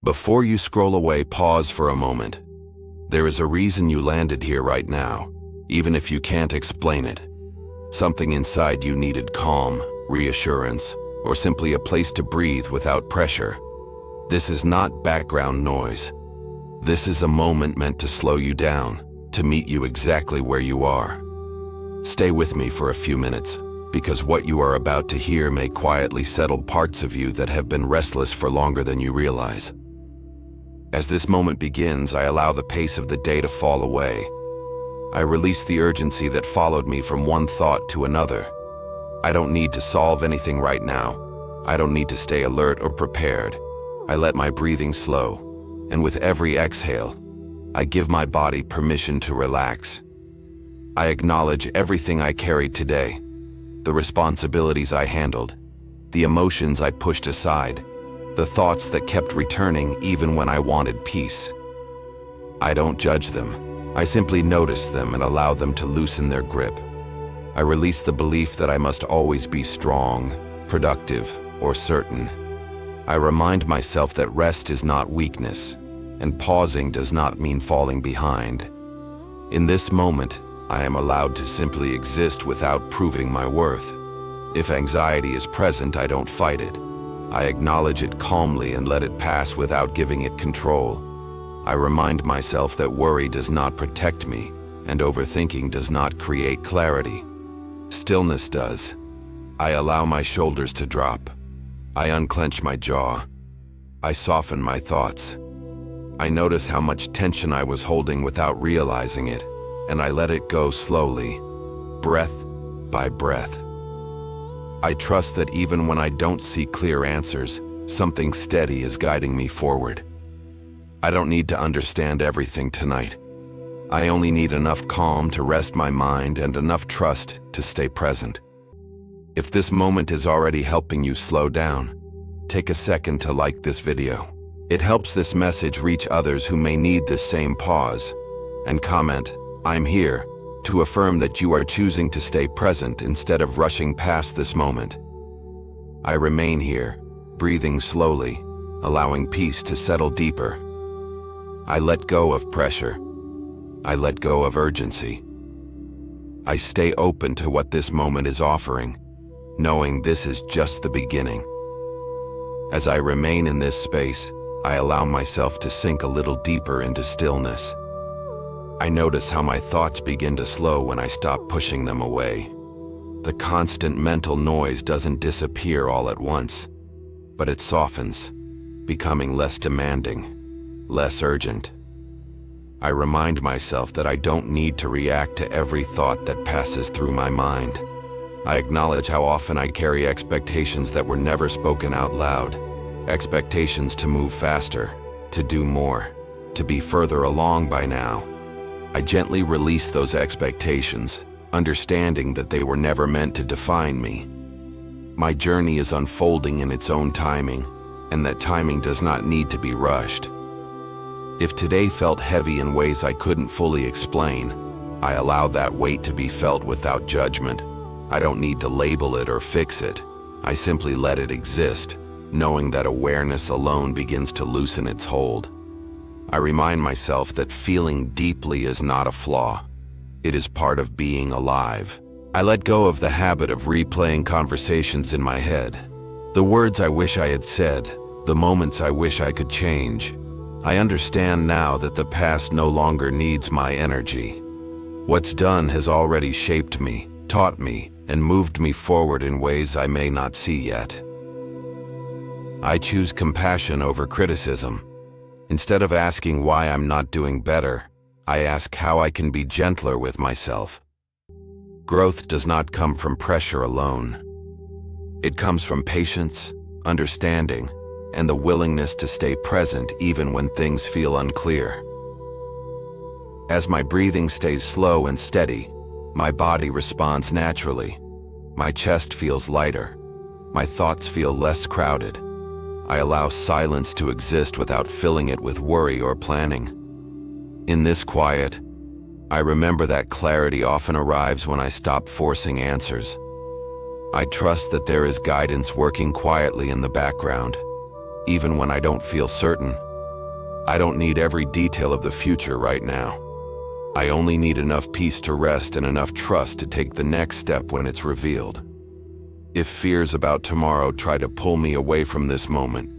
Before you scroll away, pause for a moment. There is a reason you landed here right now, even if you can't explain it. Something inside you needed calm, reassurance, or simply a place to breathe without pressure. This is not background noise. This is a moment meant to slow you down, to meet you exactly where you are. Stay with me for a few minutes, because what you are about to hear may quietly settle parts of you that have been restless for longer than you realize. As this moment begins, I allow the pace of the day to fall away. I release the urgency that followed me from one thought to another. I don't need to solve anything right now. I don't need to stay alert or prepared. I let my breathing slow, and with every exhale, I give my body permission to relax. I acknowledge everything I carried today, the responsibilities I handled, the emotions I pushed aside, the thoughts that kept returning even when I wanted peace. I don't judge them. I simply notice them and allow them to loosen their grip. I release the belief that I must always be strong, productive, or certain. I remind myself that rest is not weakness, and pausing does not mean falling behind. In this moment, I am allowed to simply exist without proving my worth. If anxiety is present, I don't fight it. I acknowledge it calmly and let it pass without giving it control. I remind myself that worry does not protect me, and overthinking does not create clarity. Stillness does. I allow my shoulders to drop. I unclench my jaw. I soften my thoughts. I notice how much tension I was holding without realizing it, and I let it go slowly, breath by breath. I trust that even when I don't see clear answers, something steady is guiding me forward. I don't need to understand everything tonight. I only need enough calm to rest my mind and enough trust to stay present. If this moment is already helping you slow down, take a second to like this video. It helps this message reach others who may need this same pause. And comment, "I'm here," to affirm that you are choosing to stay present instead of rushing past this moment. I remain here, breathing slowly, allowing peace to settle deeper. I let go of pressure. I let go of urgency. I stay open to what this moment is offering, knowing this is just the beginning. As I remain in this space, I allow myself to sink a little deeper into stillness. I notice how my thoughts begin to slow when I stop pushing them away. The constant mental noise doesn't disappear all at once, but it softens, becoming less demanding, less urgent. I remind myself that I don't need to react to every thought that passes through my mind. I acknowledge how often I carry expectations that were never spoken out loud. Expectations to move faster, to do more, to be further along by now. I gently release those expectations, understanding that they were never meant to define me. My journey is unfolding in its own timing, and that timing does not need to be rushed. If today felt heavy in ways I couldn't fully explain, I allow that weight to be felt without judgment. I don't need to label it or fix it. I simply let it exist, knowing that awareness alone begins to loosen its hold. I remind myself that feeling deeply is not a flaw. It is part of being alive. I let go of the habit of replaying conversations in my head. The words I wish I had said, the moments I wish I could change. I understand now that the past no longer needs my energy. What's done has already shaped me, taught me, and moved me forward in ways I may not see yet. I choose compassion over criticism. Instead of asking why I'm not doing better, I ask how I can be gentler with myself. Growth does not come from pressure alone. It comes from patience, understanding, and the willingness to stay present even when things feel unclear. As my breathing stays slow and steady, my body responds naturally. My chest feels lighter. My thoughts feel less crowded. I allow silence to exist without filling it with worry or planning. In this quiet, I remember that clarity often arrives when I stop forcing answers. I trust that there is guidance working quietly in the background. Even when I don't feel certain, I don't need every detail of the future right now. I only need enough peace to rest and enough trust to take the next step when it's revealed. If fears about tomorrow try to pull me away from this moment,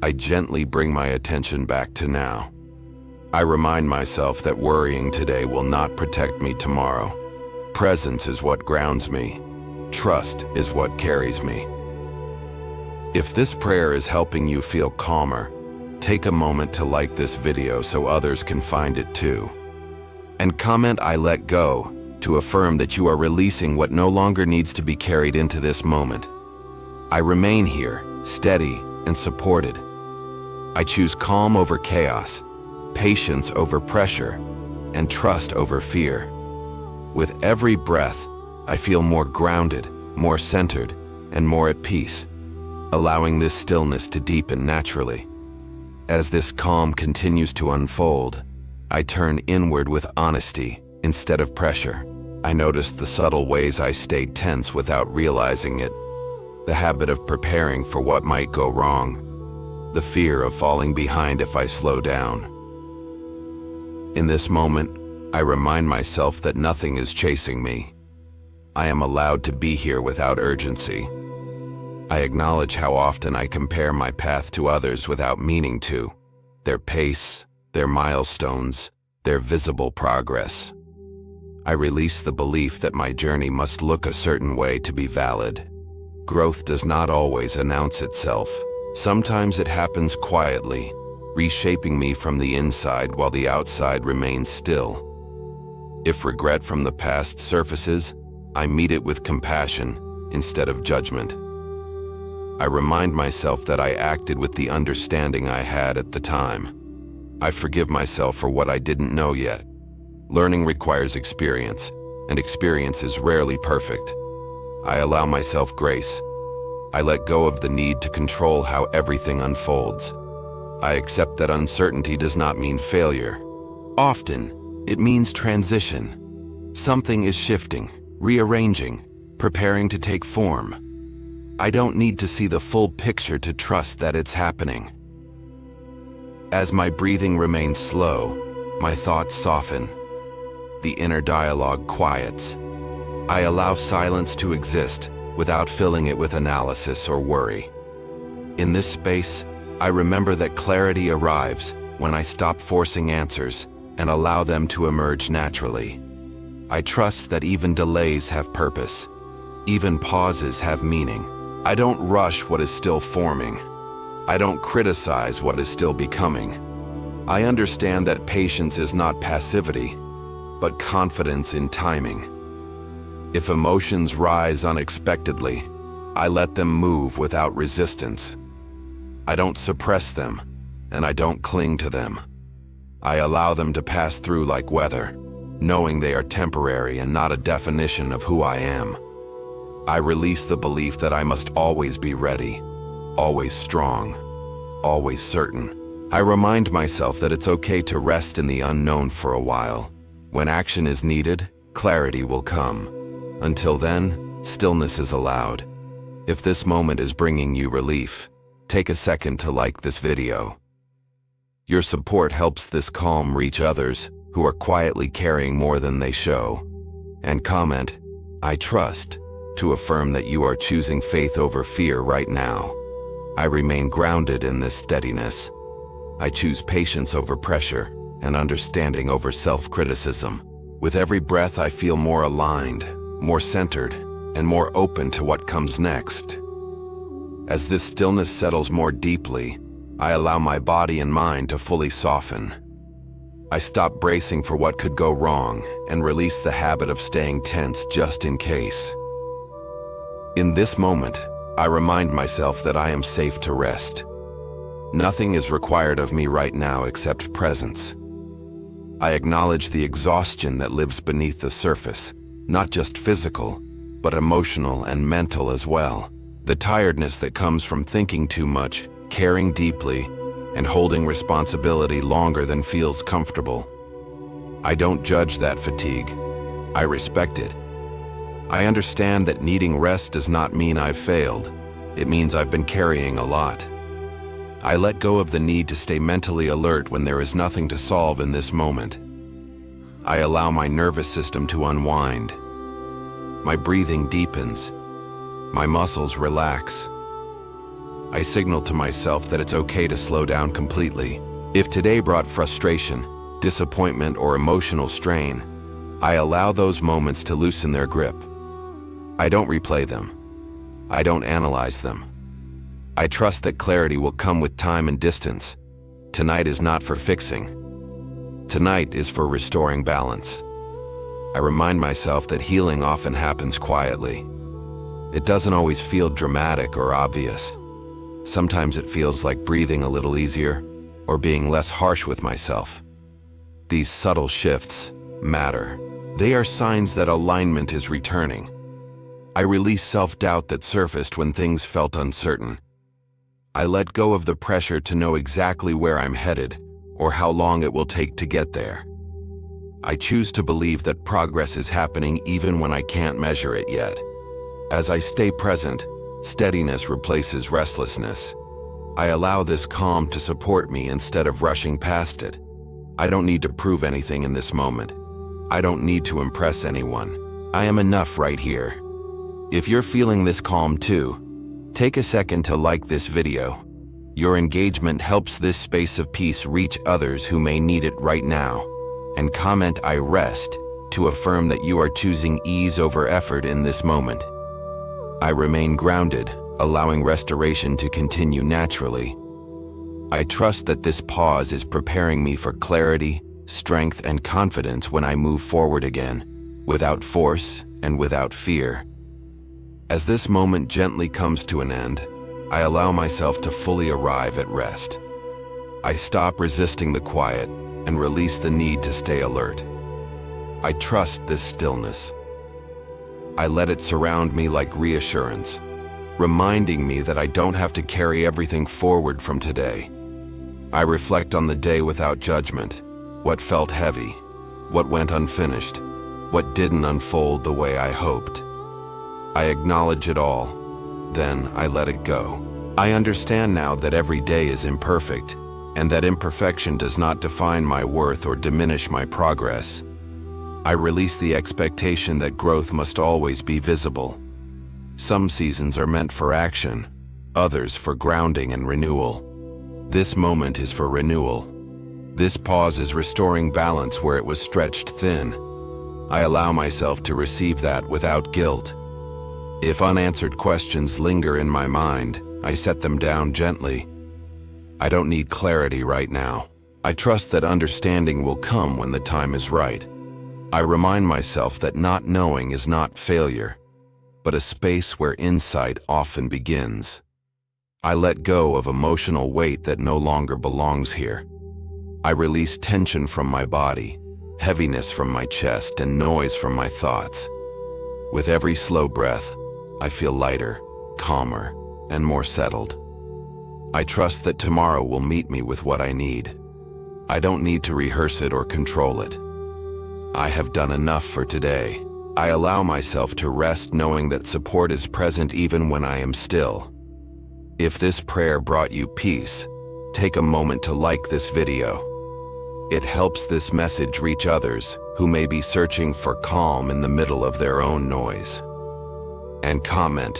I gently bring my attention back to now. I remind myself that worrying today will not protect me tomorrow. Presence is what grounds me. Trust is what carries me. If this prayer is helping you feel calmer, take a moment to like this video so others can find it too. And comment "I let go" to affirm that you are releasing what no longer needs to be carried into this moment. I remain here, steady and supported. I choose calm over chaos, patience over pressure, and trust over fear. With every breath, I feel more grounded, more centered, and more at peace, allowing this stillness to deepen naturally. As this calm continues to unfold, I turn inward with honesty instead of pressure. I notice the subtle ways I stay tense without realizing it, the habit of preparing for what might go wrong, the fear of falling behind if I slow down. In this moment, I remind myself that nothing is chasing me. I am allowed to be here without urgency. I acknowledge how often I compare my path to others without meaning to, their pace, their milestones, their visible progress. I release the belief that my journey must look a certain way to be valid. Growth does not always announce itself. Sometimes it happens quietly, reshaping me from the inside while the outside remains still. If regret from the past surfaces, I meet it with compassion instead of judgment. I remind myself that I acted with the understanding I had at the time. I forgive myself for what I didn't know yet. Learning requires experience, and experience is rarely perfect. I allow myself grace. I let go of the need to control how everything unfolds. I accept that uncertainty does not mean failure. Often, it means transition. Something is shifting, rearranging, preparing to take form. I don't need to see the full picture to trust that it's happening. As my breathing remains slow, my thoughts soften. The inner dialogue quiets. I allow silence to exist without filling it with analysis or worry. In this space, I remember that clarity arrives when I stop forcing answers and allow them to emerge naturally. I trust that even delays have purpose. Even pauses have meaning. I don't rush what is still forming. I don't criticize what is still becoming. I understand that patience is not passivity, but confidence in timing. If emotions rise unexpectedly, I let them move without resistance. I don't suppress them, and I don't cling to them. I allow them to pass through like weather, knowing they are temporary and not a definition of who I am. I release the belief that I must always be ready, always strong, always certain. I remind myself that it's okay to rest in the unknown for a while. When action is needed, clarity will come. Until then, stillness is allowed. If this moment is bringing you relief, take a second to like this video. Your support helps this calm reach others who are quietly carrying more than they show. And comment, "I trust," to affirm that you are choosing faith over fear right now. I remain grounded in this steadiness. I choose patience over pressure and understanding over self-criticism. With every breath, I feel more aligned, more centered, and more open to what comes next. As this stillness settles more deeply, I allow my body and mind to fully soften. I stop bracing for what could go wrong and release the habit of staying tense just in case. In this moment, I remind myself that I am safe to rest. Nothing is required of me right now except presence. I acknowledge the exhaustion that lives beneath the surface, not just physical, but emotional and mental as well. The tiredness that comes from thinking too much, caring deeply, and holding responsibility longer than feels comfortable. I don't judge that fatigue. I respect it. I understand that needing rest does not mean I've failed. It means I've been carrying a lot. I let go of the need to stay mentally alert when there is nothing to solve in this moment. I allow my nervous system to unwind. My breathing deepens. My muscles relax. I signal to myself that it's okay to slow down completely. If today brought frustration, disappointment, or emotional strain, I allow those moments to loosen their grip. I don't replay them. I don't analyze them. I trust that clarity will come with time and distance. Tonight is not for fixing. Tonight is for restoring balance. I remind myself that healing often happens quietly. It doesn't always feel dramatic or obvious. Sometimes it feels like breathing a little easier or being less harsh with myself. These subtle shifts matter. They are signs that alignment is returning. I release self-doubt that surfaced when things felt uncertain. I let go of the pressure to know exactly where I'm headed or how long it will take to get there. I choose to believe that progress is happening even when I can't measure it yet. As I stay present, steadiness replaces restlessness. I allow this calm to support me instead of rushing past it. I don't need to prove anything in this moment. I don't need to impress anyone. I am enough right here. If you're feeling this calm too, take a second to like this video. Your engagement helps this space of peace reach others who may need it right now. And comment "I rest" to affirm that you are choosing ease over effort in this moment. I remain grounded, allowing restoration to continue naturally. I trust that this pause is preparing me for clarity, strength, and confidence when I move forward again, without force and without fear. As this moment gently comes to an end, I allow myself to fully arrive at rest. I stop resisting the quiet and release the need to stay alert. I trust this stillness. I let it surround me like reassurance, reminding me that I don't have to carry everything forward from today. I reflect on the day without judgment, what felt heavy, what went unfinished, what didn't unfold the way I hoped. I acknowledge it all, then I let it go. I understand now that every day is imperfect, and that imperfection does not define my worth or diminish my progress. I release the expectation that growth must always be visible. Some seasons are meant for action, others for grounding and renewal. This moment is for renewal. This pause is restoring balance where it was stretched thin. I allow myself to receive that without guilt. If unanswered questions linger in my mind, I set them down gently. I don't need clarity right now. I trust that understanding will come when the time is right. I remind myself that not knowing is not failure, but a space where insight often begins. I let go of emotional weight that no longer belongs here. I release tension from my body, heaviness from my chest, and noise from my thoughts. With every slow breath, I feel lighter, calmer, and more settled. I trust that tomorrow will meet me with what I need. I don't need to rehearse it or control it. I have done enough for today. I allow myself to rest knowing that support is present even when I am still. If this prayer brought you peace, take a moment to like this video. It helps this message reach others who may be searching for calm in the middle of their own noise. And comment